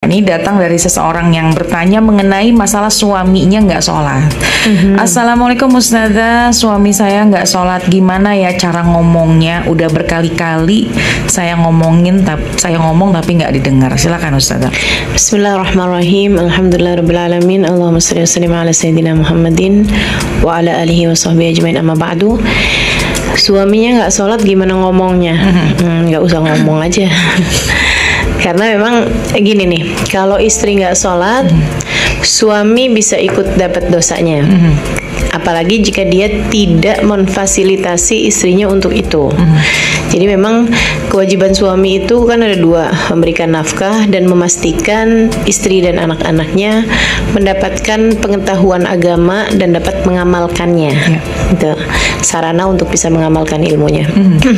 Ini datang dari seseorang yang bertanya mengenai masalah suaminya nggak sholat. Assalamualaikum Ustazah, suami saya nggak sholat, gimana ya cara ngomongnya? Udah berkali-kali saya ngomong tapi nggak didengar. Silakan Ustazah. Bismillahirrahmanirrahim. Alhamdulillahirabbil Allahumma shalli wa sallim ala sayyidina Muhammadin wa ala alihi wa sahbihi ajmain, amma ba'du. Suaminya nggak sholat, gimana ngomongnya? Nggak usah ngomong aja. Karena memang gini nih, kalau istri nggak sholat, suami bisa ikut dapat dosanya. Apalagi jika dia tidak memfasilitasi istrinya untuk itu. Jadi memang kewajiban suami itu kan ada dua, memberikan nafkah dan memastikan istri dan anak-anaknya mendapatkan pengetahuan agama dan dapat mengamalkannya. Itu sarana untuk bisa mengamalkan ilmunya.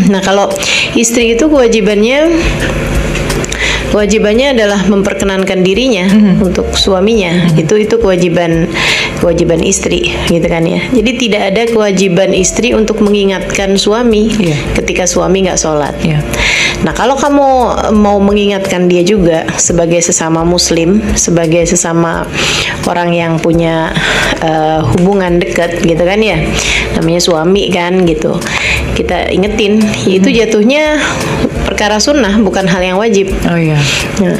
Nah, kalau istri itu kewajibannya adalah memperkenankan dirinya untuk suaminya. Itu kewajiban istri, gitu kan ya. Jadi tidak ada kewajiban istri untuk mengingatkan suami ketika suami nggak sholat. Nah, kalau kamu mau mengingatkan dia juga sebagai sesama muslim, sebagai sesama orang yang punya hubungan dekat, gitu kan ya, namanya suami kan, gitu. Kita ingetin, itu jatuhnya perkara sunnah, bukan hal yang wajib. Nah,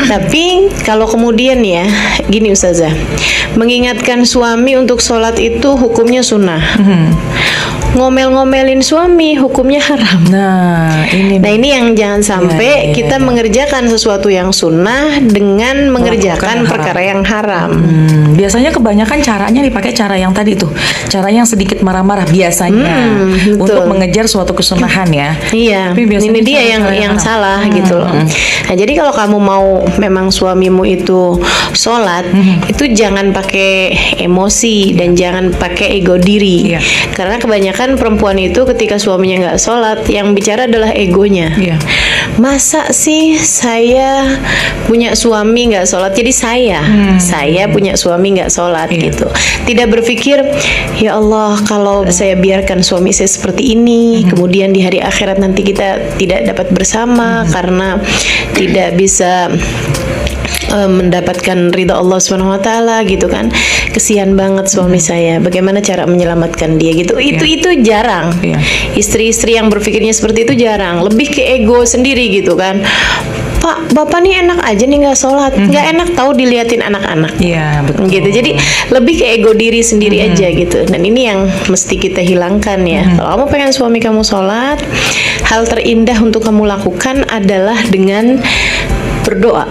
tapi kalau kemudian ya, gini Ustazah, mengingatkan suami untuk sholat itu hukumnya sunnah. Ngomel-ngomelin suami hukumnya haram. Nah ini yang jangan sampai kita mengerjakan sesuatu yang sunnah dengan mengerjakan perkara yang haram. Biasanya kebanyakan caranya dipakai cara yang tadi tuh, cara yang sedikit marah-marah biasanya untuk mengejar suatu kesunahan ya. Iya. Tapi ini dia yang salah gitu loh. Nah, jadi kalau kamu mau memang suamimu itu sholat, itu jangan pakai emosi dan jangan pakai ego diri. Karena kebanyakan perempuan itu ketika suaminya nggak sholat, yang bicara adalah egonya. Masa sih saya punya suami nggak sholat, jadi saya punya suami nggak sholat gitu. Tidak berpikir, ya Allah, kalau saya biarkan suami saya seperti ini, kemudian di hari akhirat nanti kita tidak dapat bersama karena tidak bisa mendapatkan ridha Allah Subhanahu wa taala, gitu kan. Kesian banget suami saya. Bagaimana cara menyelamatkan dia gitu. Itu jarang. Istri-istri yang berpikirnya seperti itu jarang. Lebih ke ego sendiri gitu kan. Pak, bapak nih enak aja nih nggak sholat, nggak enak tahu diliatin anak-anak. Iya, betul. Gitu. Jadi lebih ke ego diri sendiri aja gitu. Dan ini yang mesti kita hilangkan ya. Kalau kamu pengen suami kamu sholat, hal terindah untuk kamu lakukan adalah dengan berdoa,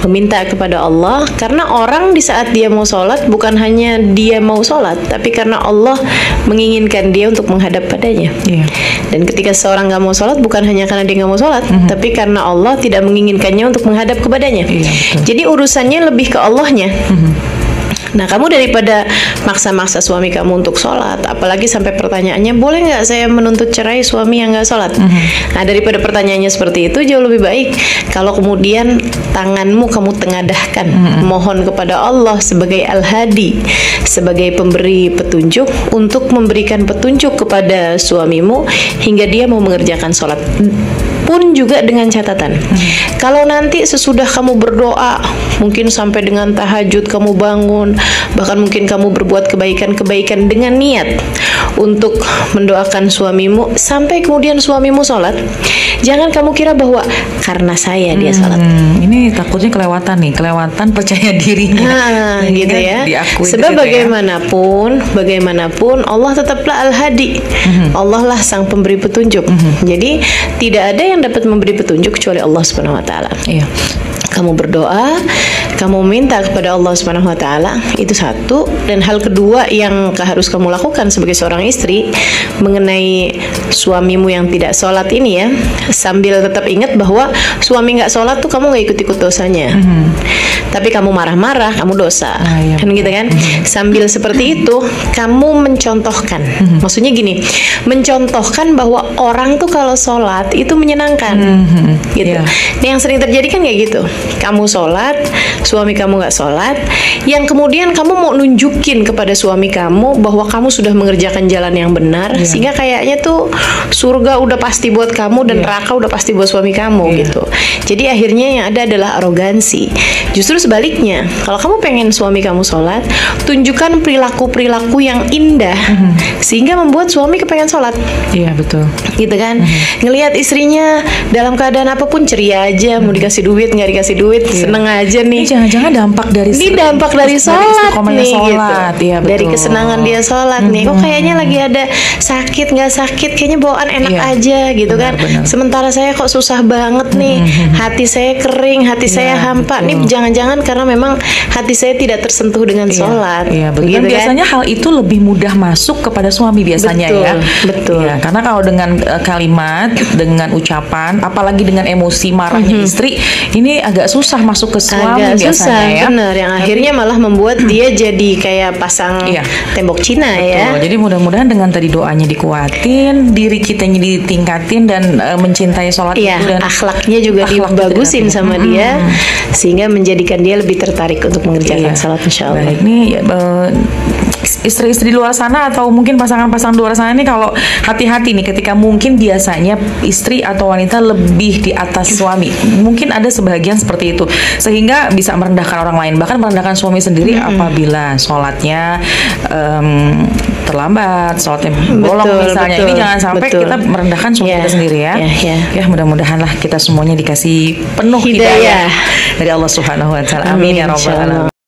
meminta kepada Allah. Karena orang di saat dia mau sholat, bukan hanya dia mau sholat, tapi karena Allah menginginkan dia untuk menghadap padanya. Dan ketika seorang gak mau sholat, bukan hanya karena dia gak mau sholat, tapi karena Allah tidak menginginkannya untuk menghadap kepadanya. Jadi urusannya lebih ke Allahnya. Nah, kamu daripada maksa-maksa suami kamu untuk sholat, apalagi sampai pertanyaannya, boleh nggak saya menuntut cerai suami yang nggak sholat? Nah, daripada pertanyaannya seperti itu, jauh lebih baik kalau kemudian tanganmu kamu tengadahkan, mohon kepada Allah sebagai Al-Hadi, sebagai pemberi petunjuk, untuk memberikan petunjuk kepada suamimu hingga dia mau mengerjakan sholat. Pun juga dengan catatan, kalau nanti sesudah kamu berdoa, mungkin sampai dengan tahajud kamu bangun, bahkan mungkin kamu berbuat kebaikan-kebaikan dengan niat untuk mendoakan suamimu, sampai kemudian suamimu sholat, jangan kamu kira bahwa karena saya dia sholat. Ini takutnya kelewatan percaya dirinya. Gitu ya. Sebab bagaimanapun Allah tetaplah Al-Hadi. Allah lah sang pemberi petunjuk. Jadi tidak ada yang dapat memberi petunjuk kecuali Allah Subhanahu wa taala. Kamu berdoa, kamu minta kepada Allah Subhanahu wa taala, itu satu. Dan hal kedua yang harus kamu lakukan sebagai seorang istri mengenai suamimu yang tidak sholat ini ya, sambil tetap ingat bahwa suami nggak sholat tuh kamu nggak ikut-ikut dosanya. tapi kamu marah-marah, kamu dosa. Iya, Kan gitu kan? Sambil seperti itu, kamu mencontohkan. Maksudnya gini, mencontohkan bahwa orang tuh kalau sholat itu menyenangkan, gitu. Iya. Nah, yang sering terjadi kan kayak gitu. Kamu sholat, suami kamu nggak sholat, yang kemudian kamu mau nunjukin kepada suami kamu bahwa kamu sudah mengerjakan jalan yang benar, sehingga kayaknya tuh surga udah pasti buat kamu dan neraka udah pasti buat suami kamu gitu. Jadi akhirnya yang ada adalah arogansi. Justru sebaliknya, kalau kamu pengen suami kamu sholat, tunjukkan perilaku-perilaku yang indah sehingga membuat suami kepengen sholat. Iya, betul. Gitu kan? Ngelihat istrinya dalam keadaan apapun ceria aja, mau dikasih duit nggak dikasih duit, seneng aja nih. Ini jangan-jangan dampak dari Dampak dari sholat nih sholat. gitu. Iya, betul. Dari kesenangan dia sholat nih. Kok kayaknya lagi ada sakit nggak sakit, kayaknya bawaan enak aja gitu kan. Benar. Sementara saya kok susah banget nih, hati saya kering, hati saya hampa. Nih jangan-jangan karena memang hati saya tidak tersentuh dengan sholat. Iya, betul. Gitu Dan kan? biasanya hal itu lebih mudah masuk kepada suami biasanya Betul, ya. betul. Iya, karena kalau dengan kalimat, dengan ucapan, apalagi dengan emosi marahnya istri, ini agak susah masuk ke suami Agak biasanya susah, ya. bener. Yang akhirnya malah membuat dia jadi kayak pasang tembok Cina ya. Betul. Jadi mudah-mudahan dengan tadi doanya dikuatin, diri kitanya ditingkatin dan mencintai sholat Iya, itu dan akhlaknya juga akhlak dibagusin kita. sama dia, sehingga menjadikan dia lebih tertarik untuk mengerjakan sholat, insya Allah. Baik, nih istri-istri di luar sana atau mungkin pasangan-pasangan di luar sana ini kalau hati-hati nih ketika mungkin biasanya istri atau wanita lebih di atas suami. Mungkin ada sebagian seperti itu sehingga bisa merendahkan orang lain, bahkan merendahkan suami sendiri apabila sholatnya terlambat, sholatnya bolong misalnya. Ini jangan sampai kita merendahkan suami kita sendiri ya. Ya, mudah-mudahan lah kita semuanya dikasih penuh hidayah dari Allah Subhanahu wa taala. Amin ya rabbal alamin.